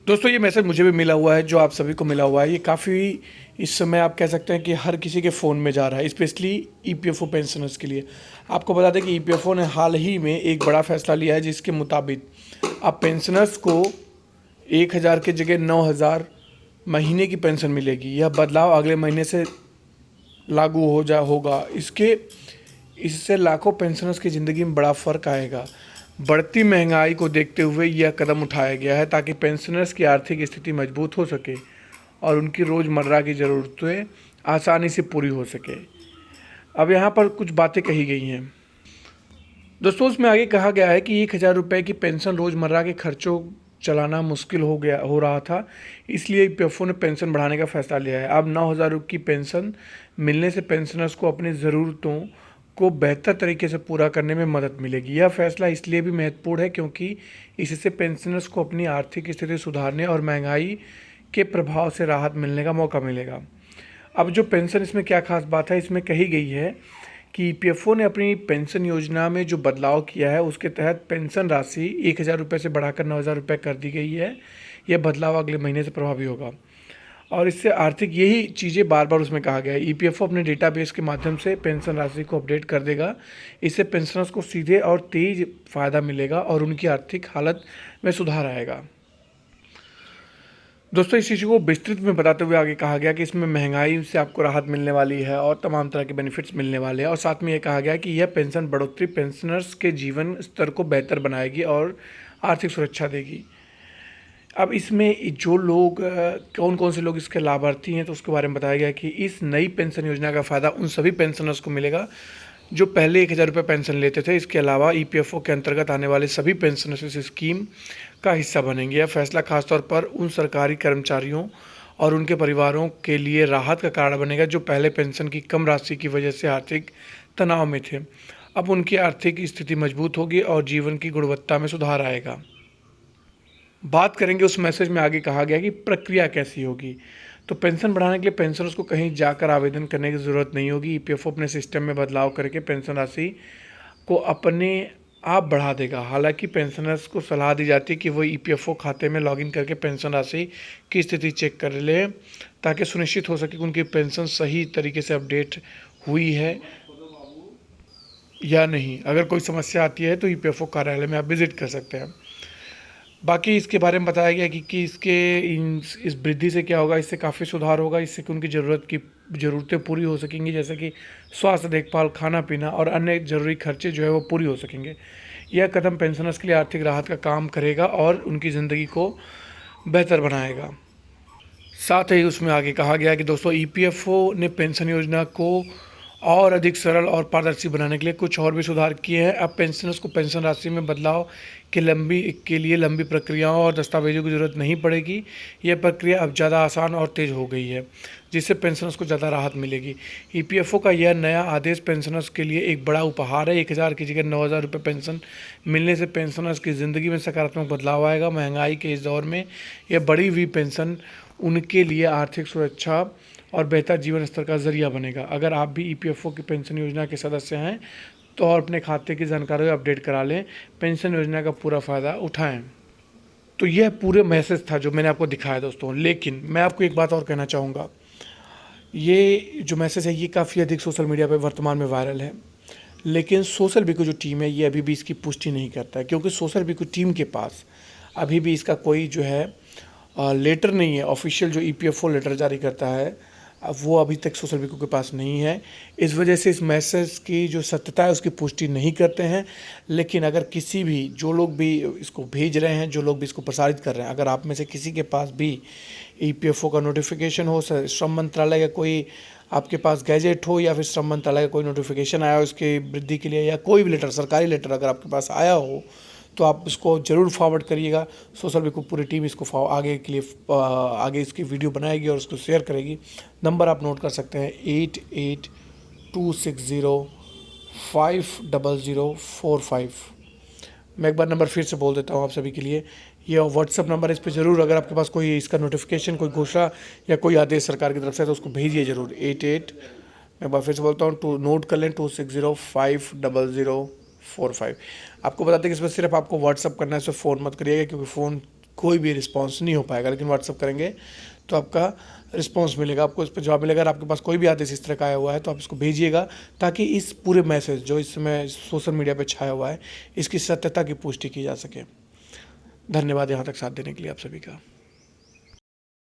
दोस्तों ये मैसेज मुझे भी मिला हुआ है, जो आप सभी को मिला हुआ है। ये काफ़ी इस समय आप कह सकते हैं कि हर किसी के फ़ोन में जा रहा है, स्पेशली ईपीएफओ पेंशनर्स के लिए। आपको बता दें कि ईपीएफओ ने हाल ही में एक बड़ा फैसला लिया है, जिसके मुताबिक अब पेंशनर्स को 1,000 की जगह 9,000 महीने की पेंशन मिलेगी। यह बदलाव अगले महीने से लागू होगा। इससे लाखों पेंशनर्स की ज़िंदगी में बड़ा फ़र्क आएगा। बढ़ती महंगाई को देखते हुए यह कदम उठाया गया है, ताकि पेंशनर्स की आर्थिक स्थिति मजबूत हो सके और उनकी रोज़मर्रा की ज़रूरतें आसानी से पूरी हो सके। अब यहाँ पर कुछ बातें कही गई हैं दोस्तों। उसमें आगे कहा गया है कि 1,000 रुपये की पेंशन रोज़मर्रा के खर्चों चलाना मुश्किल हो रहा था, इसलिए ईपीएफओ ने पेंशन बढ़ाने का फैसला लिया है। अब 9,000 की पेंशन मिलने से पेंशनर्स को अपनी ज़रूरतों को बेहतर तरीके से पूरा करने में मदद मिलेगी। यह फैसला इसलिए भी महत्वपूर्ण है क्योंकि इससे पेंशनर्स को अपनी आर्थिक स्थिति सुधारने और महंगाई के प्रभाव से राहत मिलने का मौका मिलेगा। अब जो पेंशन, इसमें क्या खास बात है, इसमें कही गई है कि ईपीएफओ ने अपनी पेंशन योजना में जो बदलाव किया है, उसके तहत पेंशन राशि 1,000 रुपये से बढ़ाकर 9,000 रुपये कर दी गई है। यह बदलाव अगले महीने से प्रभावी होगा और इससे आर्थिक, यही चीज़ें बार बार उसमें कहा गया है। ईपीएफओ अपने डेटाबेस के माध्यम से पेंशन राशि को अपडेट कर देगा। इससे पेंशनर्स को सीधे और तेज फ़ायदा मिलेगा और उनकी आर्थिक हालत में सुधार आएगा। दोस्तों इस चीज़ को विस्तृत में बताते हुए आगे कहा गया कि इसमें महंगाई से आपको राहत मिलने वाली है और तमाम तरह के बेनिफिट्स मिलने वाले हैं। और साथ में ये कहा गया कि यह पेंशन बढ़ोतरी पेंशनर्स के जीवन स्तर को बेहतर बनाएगी और आर्थिक सुरक्षा देगी। अब इसमें जो लोग, कौन कौन से लोग इसके लाभार्थी हैं, तो उसके बारे में बताया गया कि इस नई पेंशन योजना का फ़ायदा उन सभी पेंशनर्स को मिलेगा जो पहले 1,000 रुपये पेंशन लेते थे। इसके अलावा ईपीएफओ के अंतर्गत आने वाले सभी पेंशनर्स इस स्कीम का हिस्सा बनेंगे। यह फैसला खासतौर पर उन सरकारी कर्मचारियों और उनके परिवारों के लिए राहत का कारण बनेगा जो पहले पेंशन की कम राशि की वजह से आर्थिक तनाव में थे। अब उनकी आर्थिक स्थिति मजबूत होगी और जीवन की गुणवत्ता में सुधार आएगा। बात करेंगे उस मैसेज में, आगे कहा गया कि प्रक्रिया कैसी होगी। तो पेंशन बढ़ाने के लिए पेंशनर्स को कहीं जाकर आवेदन करने की ज़रूरत नहीं होगी। ईपीएफओ अपने सिस्टम में बदलाव करके पेंशन राशि को अपने आप बढ़ा देगा। हालांकि पेंशनर्स को सलाह दी जाती है कि वो ईपीएफओ खाते में लॉगिन करके पेंशन राशि की स्थिति चेक कर ले, ताकि सुनिश्चित हो सके कि उनकी पेंशन सही तरीके से अपडेट हुई है या नहीं। अगर कोई समस्या आती है तो ईपीएफओ कार्यालय में आप विजिट कर सकते हैं। बाकी इसके बारे में बताया गया कि इस वृद्धि से क्या होगा, इससे काफ़ी सुधार होगा। इससे कि उनकी ज़रूरतें पूरी हो सकेंगी, जैसे कि स्वास्थ्य देखभाल, खाना पीना और अन्य ज़रूरी खर्चे जो है वो पूरी हो सकेंगे। यह कदम पेंशनर्स के लिए आर्थिक राहत का काम करेगा और उनकी ज़िंदगी को बेहतर बनाएगा। साथ ही उसमें आगे कहा गया कि दोस्तों ईपीएफओ ने पेंशन योजना को और अधिक सरल और पारदर्शी बनाने के लिए कुछ और भी सुधार किए हैं। अब पेंशनर्स को पेंशन राशि में बदलाव के लिए लंबी प्रक्रियाओं और दस्तावेजों की ज़रूरत नहीं पड़ेगी। यह प्रक्रिया अब ज़्यादा आसान और तेज़ हो गई है, जिससे पेंशनर्स को ज़्यादा राहत मिलेगी। ईपीएफओ का यह नया आदेश पेंशनर्स के लिए एक बड़ा उपहार है। 1,000 की जगह 9,000 रुपये पेंशन मिलने से पेंशनर्स की ज़िंदगी में सकारात्मक बदलाव आएगा। महंगाई के इस दौर में यह बढ़ी हुई पेंशन उनके लिए आर्थिक सुरक्षा और बेहतर जीवन स्तर का जरिया बनेगा। अगर आप भी ईपीएफओ की पेंशन योजना के सदस्य हैं तो और अपने खाते की जानकारी अपडेट करा लें, पेंशन योजना का पूरा फ़ायदा उठाएं। तो यह पूरे मैसेज था जो मैंने आपको दिखाया दोस्तों। लेकिन मैं आपको एक बात और कहना चाहूँगा, ये जो मैसेज है ये काफ़ी अधिक सोशल मीडिया पर वर्तमान में वायरल है, लेकिन सोशल बिकू जो टीम है ये अभी भी इसकी पुष्टि नहीं करता है, क्योंकि सोशल बिकू टीम के पास अभी भी इसका कोई जो है लेटर नहीं है। ऑफिशियल जो ईपीएफओ लेटर जारी करता है अब वो अभी तक सोशल बिकू के पास नहीं है। इस वजह से इस मैसेज की जो सत्यता है उसकी पुष्टि नहीं करते हैं। लेकिन अगर किसी भी, जो लोग भी इसको भेज रहे हैं, जो लोग भी इसको प्रसारित कर रहे हैं, अगर आप में से किसी के पास भी ईपीएफओ का नोटिफिकेशन हो, श्रम मंत्रालय का कोई आपके पास गैजेट हो, या फिर श्रम मंत्रालय का कोई नोटिफिकेशन आया हो इसके वृद्धि के लिए, या कोई भी लेटर, सरकारी लेटर अगर आपके पास आया हो, तो आप इसको ज़रूर फॉरवर्ड करिएगा। सोशल बिकू पूरी टीम इसको आगे के लिए आगे इसकी वीडियो बनाएगी और उसको शेयर करेगी। नंबर आप नोट कर सकते हैं 8826050045। मैं एक बार नंबर फिर से बोल देता हूँ आप सभी के लिए। यह व्हाट्सअप नंबर है, इस पर ज़रूर, अगर आपके पास कोई इसका नोटिफिकेशन, कोई घोषणा या कोई आदेश सरकार की तरफ से है तो उसको भेजिए ज़रूर। 88, मैं एक बार फिर से बोलता हूँ, नोट कर लें, 26050045। आपको बताते हैं कि इसमें सिर्फ आपको व्हाट्सअप करना है, इसमें फ़ोन मत करिएगा, क्योंकि फ़ोन कोई भी रिस्पॉन्स नहीं हो पाएगा, लेकिन व्हाट्सअप करेंगे तो आपका रिस्पॉन्स मिलेगा, आपको इस पर जवाब मिलेगा। अगर आपके पास कोई भी आदेश इस तरह का आया हुआ है तो आप इसको भेजिएगा, ताकि इस पूरे मैसेज जो इस समय सोशल मीडिया पे छाया हुआ है, इसकी सत्यता की पुष्टि की जा सके। धन्यवाद यहाँ तक साथ देने के लिए आप सभी का।